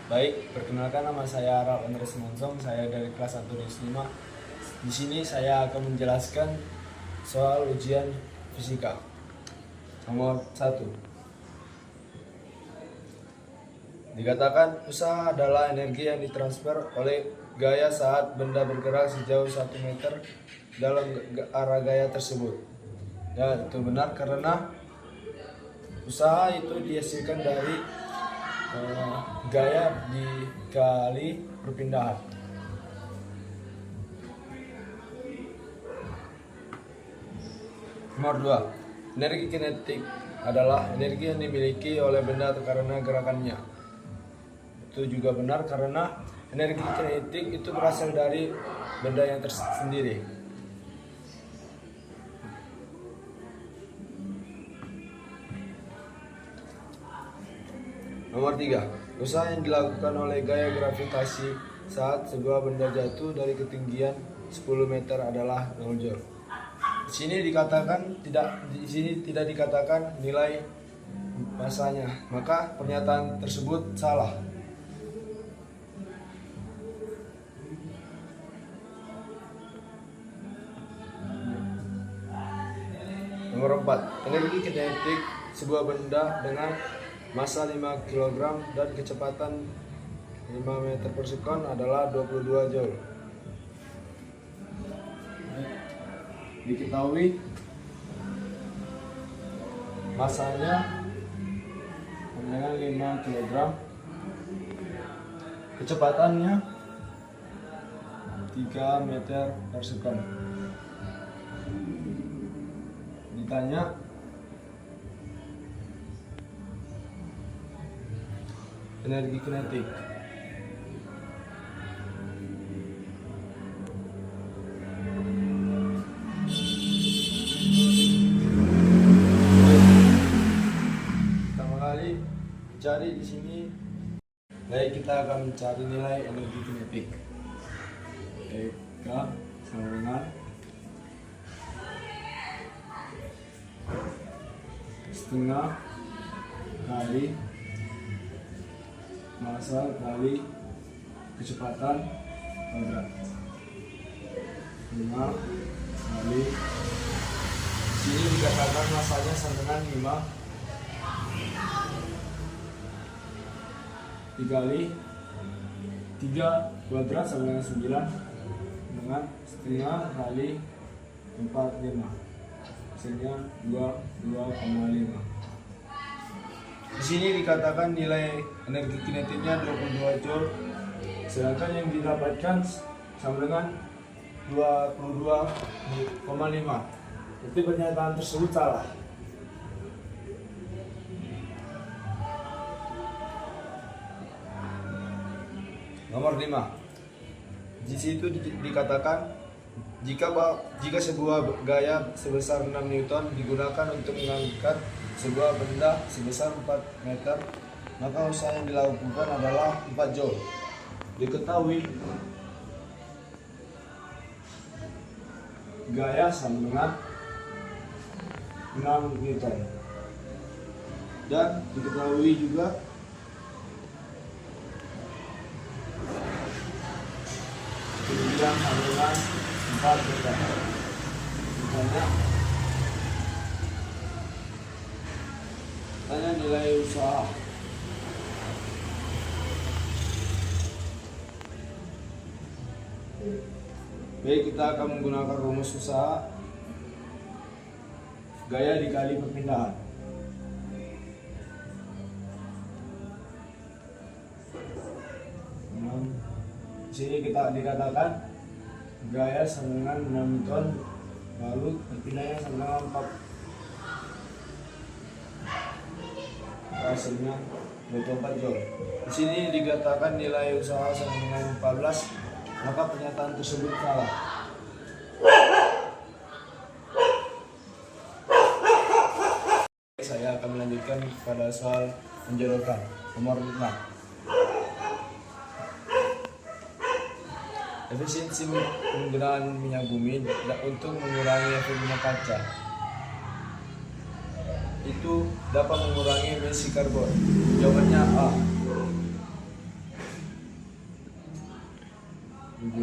Baik, perkenalkan nama saya Raf Andres Monsong, saya dari kelas 1 D5. Di sini saya akan menjelaskan soal ujian fisika. Nomor 1. Dikatakan usaha adalah energi yang ditransfer oleh gaya saat benda bergerak sejauh 1 meter dalam arah gaya tersebut. Ya, itu benar karena usaha itu dihasilkan dari gaya dikali perpindahan. Nomor 2. Energi kinetik adalah energi yang dimiliki oleh benda karena gerakannya. Itu juga benar karena energi kinetik itu berasal dari benda yang tersendiri. Nomor 3. Usaha yang dilakukan oleh gaya gravitasi saat sebuah benda jatuh dari ketinggian 10 meter adalah 0 joule. Di sini tidak dikatakan nilai masanya, maka pernyataan tersebut salah. Nomor 4. Energi kinetik sebuah benda dengan massa 5 kg dan kecepatan 5 meter per sekon adalah 22 joule. Diketahui massanya dengan 5 kg, kecepatannya 3 meter per sekon. Ditanya energi kinetik. Pertama kali cari di sini, baik kita akan mencari nilai energi kinetik. K sama dengan setengah kali massa kali kecepatan kuadrat. 5 kali, sini dikatakan massanya sama dengan 5 dikali 3 kuadrat sama dengan 9 dengan setengah kali 45, hasilnya 22,5. Di sini dikatakan nilai energi kinetiknya 22 joule, sedangkan yang didapatkan sama dengan 22,5. Jadi pernyataan tersebut salah. Nomor 5. Di situ dikatakan jika sebuah gaya sebesar 6 Newton digunakan untuk mengangkat sebuah benda sebesar 4 meter, maka usaha yang dilakukan adalah 4 joule. Diketahui gaya sama dengan 6 Newton, dan diketahui juga kemudian sama dengan 4 meter. Tanya nilai usaha. Baik, kita akan menggunakan rumus usaha gaya dikali perpindahan. Di sini kita dikatakan gaya sama dengan 6 Newton, lalu perpindahannya sama dengan 4, hasilnya 24 joule. Di sini dikatakan nilai usaha sama dengan 14, maka pernyataan tersebut salah. Saya akan melanjutkan pada soal menjodohkan. Nomor 6. Efisiensi penggunaan minyak bumi untuk mengurangi efek minyak kaca itu dapat mengurangi emisi karbon. Jawabannya A.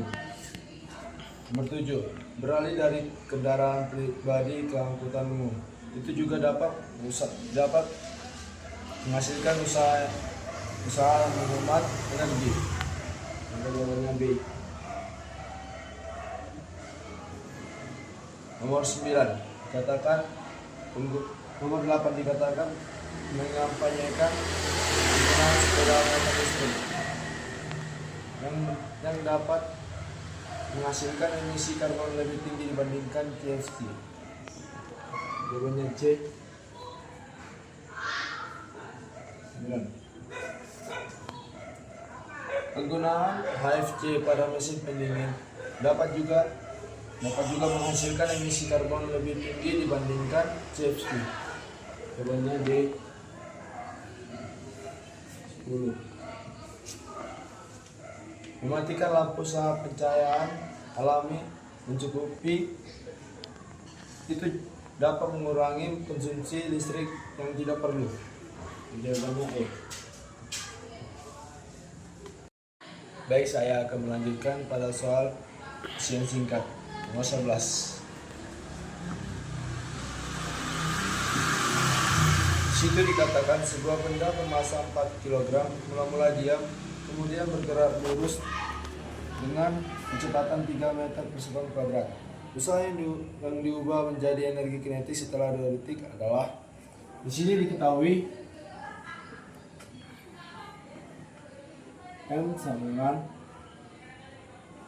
Nomor 7, beralih dari kendaraan pribadi ke angkutan umum. Itu juga dapat menghasilkan usaha menghemat energi. Maka jawabannya B. Nomor 9, katakan nomor 8 dikatakan menyampaikan penggunaan sepeda motor listrik yang dapat menghasilkan emisi karbon lebih tinggi dibandingkan CFC. Jawabannya C. 9. Penggunaan HFC pada mesin pendingin dapat juga menghasilkan emisi karbon lebih tinggi dibandingkan CFC. Jawabannya D. 10. Mematikan lampu saat pencahayaan alami mencukupi itu dapat mengurangi konsumsi listrik yang tidak perlu. Jawabannya E. Baik, saya akan melanjutkan pada soal ujian singkat nomor 11. Situ dikatakan sebuah benda bermasa 4 kg mula-mula diam, kemudian bergerak lurus dengan kecepatan 3 meter per sekon kuadrat. Usaha yang diubah menjadi energi kinetik setelah 2 detik adalah, di sini diketahui M sama dengan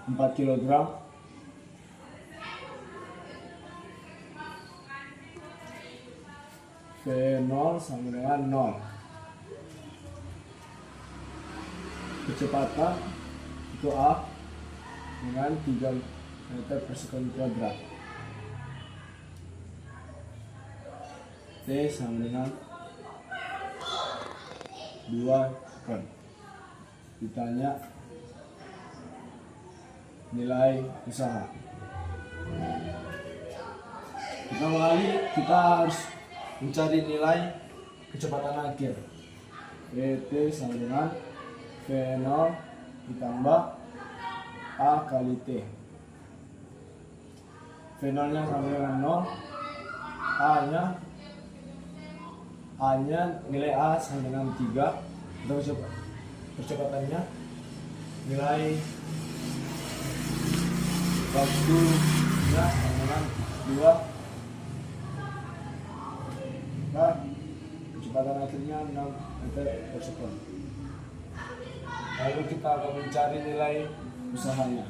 4 kg V0 sama dengan 0. Kecepatan itu A dengan 3 meter per sekon kuadrat. T sama dengan 2 sekon. Ditanya nilai usaha. Kita harus mencari nilai kecepatan akhir. T sama dengan V0 ditambah A kali T. V0 nya sama dengan 0, A nya nilai A sama dengan 3, atau percepatannya nilai waktunya sama dengan 2, nah kecepatan akhirnya 6 meter per sekon. Lalu kita akan mencari nilai usahanya.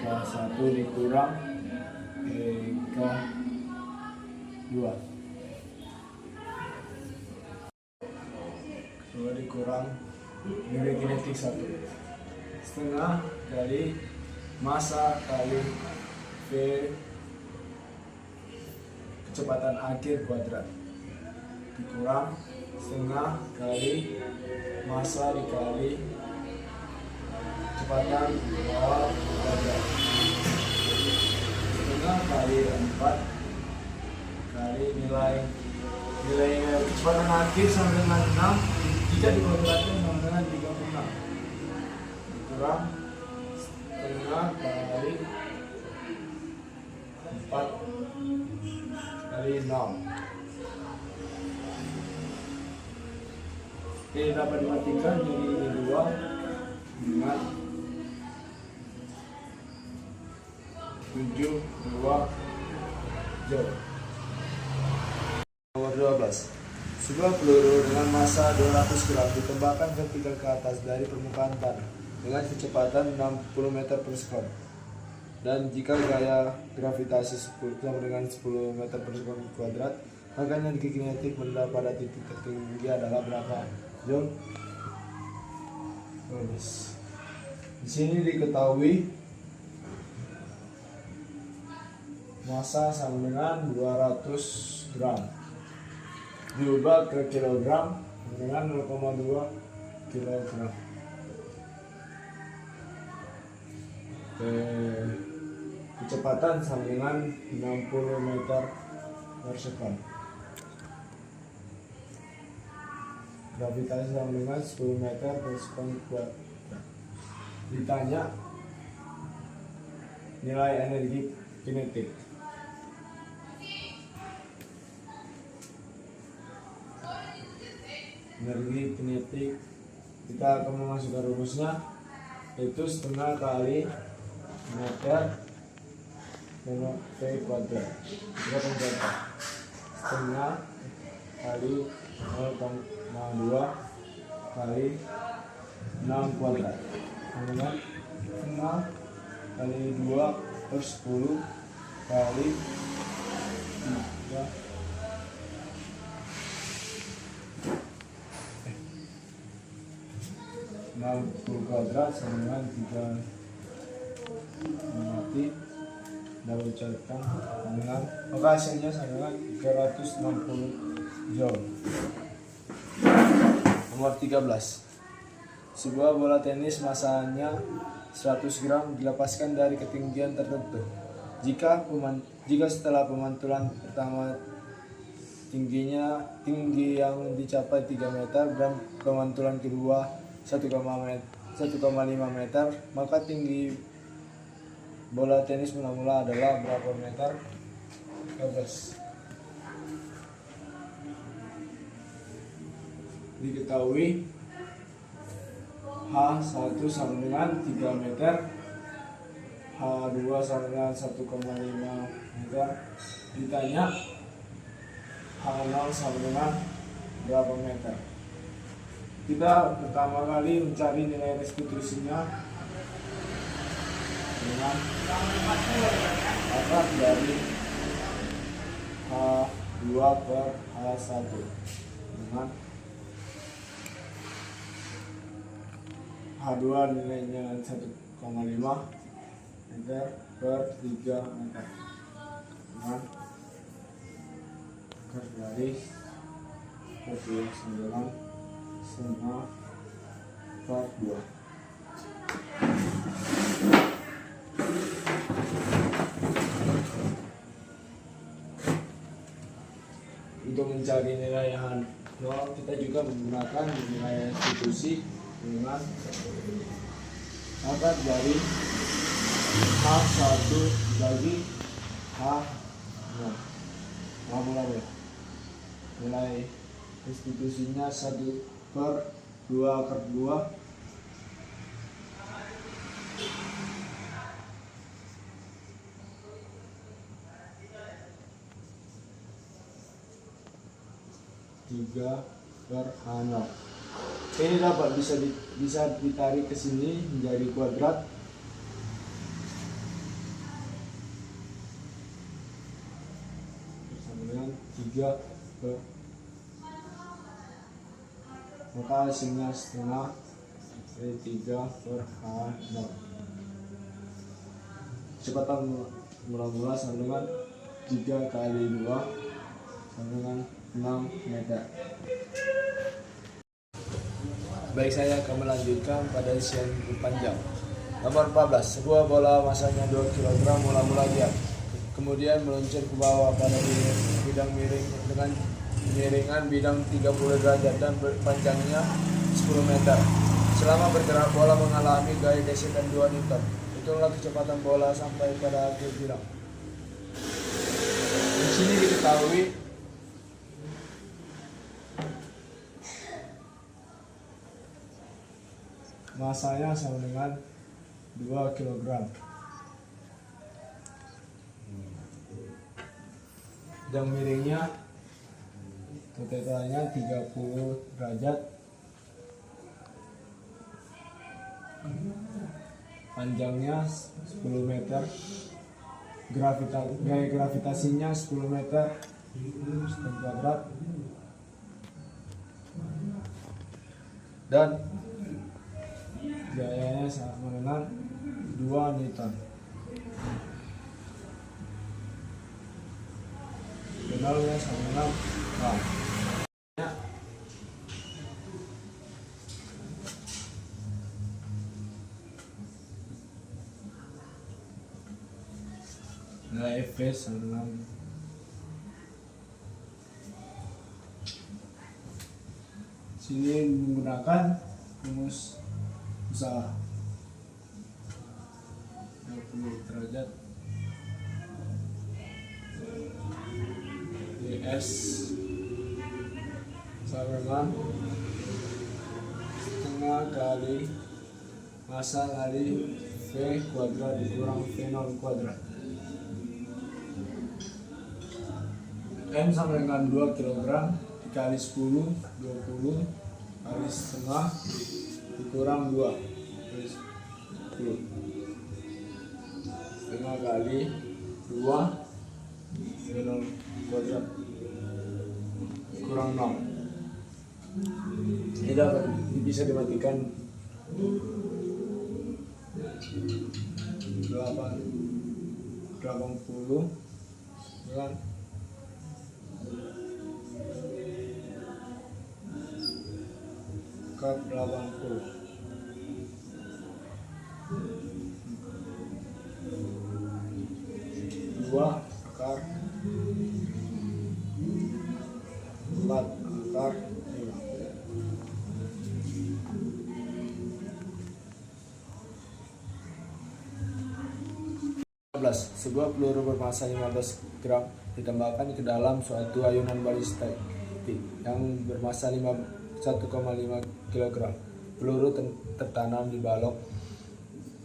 K1 dikurang K2. 2 dikurang nilai kinetik 1 setengah kali massa kali V kecepatan akhir kuadrat dikurang setengah kali massa dikali kecepatan awal kuadrat, setengah kali 4 kali nilai kecepatan akhir sama dengan 6 jika dikuadratkan sama dengan 36 dikurang setengah kali 4 kali 6. Ini dapat dimatikan jadi ini 2 dengan 7 2 jauh. Nomor 12. Sebuah peluru dengan massa 200 gram ditembakkan vertikal ke atas dari permukaan tanah dengan kecepatan 60 meter per sekon. Dan jika gaya gravitasi 10 sama dengan 10 meter per sekon kuadrat, maka energi kinetik benda pada titik tertinggi adalah berapa? Jom. Di sini diketahui massa sama dengan 200 gram diubah ke kilogram dengan 0,2 kilogram. Kecepatan sama dengan 60 meter per sekon. Gravitasi sama dengan 10 meter per sekon kuadrat. Ditanya nilai energi kinetik. Energi kinetik kita akan memasukkan rumusnya, yaitu setengah kali meter V kuadrat. Kita penjata setengah kali 0,2 kali 6 kuadrat dengan setengah kali 2 per 10 kali 3 60 kuadrat sama dengan 3 mati double catatkan dengan maka hasilnya sama dengan 360 joule. Nomor 13. Sebuah bola tenis masanya 100 gram dilepaskan dari ketinggian tertentu. Jika setelah pemantulan pertama tinggi yang dicapai 3 meter dan pemantulan kedua 1,5 meter, maka tinggi bola tenis mula-mula adalah berapa meter? 12. Diketahui H1 sama dengan 3 meter, H2 sama dengan 1,5 meter. Ditanya H0 sama dengan berapa meter. Kita pertama kali mencari nilai restitusinya dengan akar dari H2 per H1 dengan H2 nilainya 1,5 meter per 3 meter dengan akar dari 9 setengah per 2. Untuk mencari nilai H0 kita juga menggunakan nilai restitusi dengan akar dari H1 bagi H0. Nilai restitusinya 1 per 2 akar 2 3 per H0. Ini dapat bisa ditarik ke sini menjadi kuadrat. Sama dengan 3 per, maka hasilnya setengah dari 3 per H0. Kecepatan mula-mula sama dengan 3 kali 2 sama dengan 6 meter. Baik, saya akan melanjutkan pada isian panjang. Nomor 14. Sebuah bola masanya 2 kg mula-mula diam, kemudian meluncur ke bawah pada bidang miring dengan miringan bidang 30 derajat dan panjangnya 10 meter. Selama bergerak, bola mengalami gaya gesekan 2 Newton. Hitunglah kecepatan bola sampai pada akhir bidang. Di sini diketahui masanya sama dengan 2 kg. Dan miringnya totalnya 30 derajat. Panjangnya 10 meter. Gaya gravitasinya 10 meter kuadrat. Dan gayanya sama dengan 2 Newton. Jurnalnya sama dengan nilai F sama dengan Sini menggunakan rumus usaha 20 derajat ds sama dengan setengah kali massa kali V kuadrat dikurang V0 kuadrat. M sama dengan 2 kg dikali 10, 20 kali setengah dikurang 2 kali 10. Setengah kali 2 V0 kuadrat kurang 0. Ini dapat bisa dimatikan 80 kan kap 80 2 akar 4 akar 5. Sebuah peluru bermassa 15 gram ditembakkan ke dalam suatu ayunan balistik yang bermassa 1,5 kg. Peluru tertanam di balok.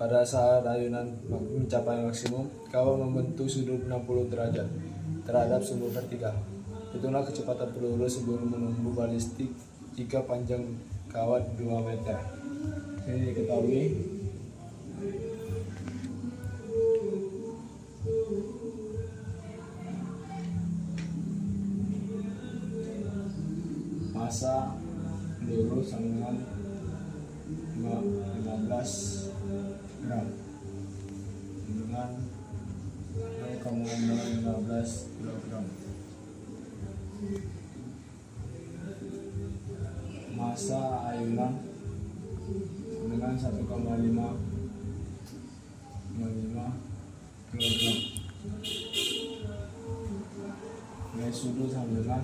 Pada saat ayunan mencapai maksimum, kawat membentuk sudut 60 derajat terhadap sumbu vertikal. Hitunglah kecepatan peluru sebelum menembus balistik jika panjang kawat 2 meter. Ini diketahui massa peluru sama dengan 15 gram dengan 0,15 kg. Massa ayunan dengan 1,5 kg. Nilai sudut sama dengan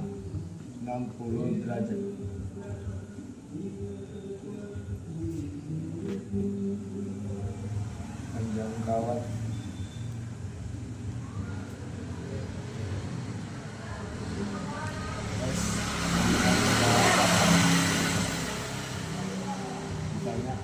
60 derajat. Panjang kawat ditanya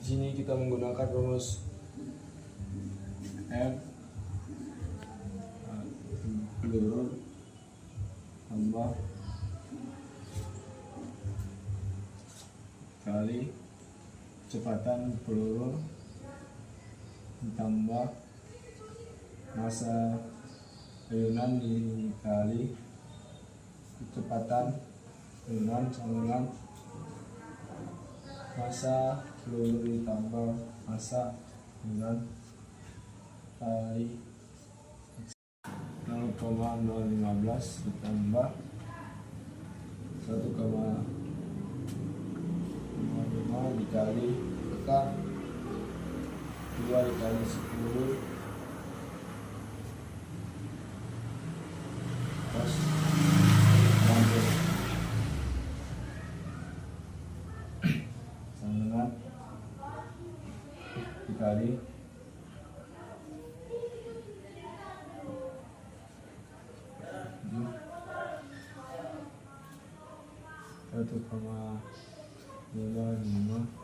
di sini kita menggunakan rumus M peluru tambah kali kecepatan peluru ditambah massa ayunan dikali kecepatan ayunan sama dengan massa peluru ditambah massa ayunan kali 0,015 ditambah 1,5 dikali akar 2 dikali 10 plus 60 sama dengan dikali 1,55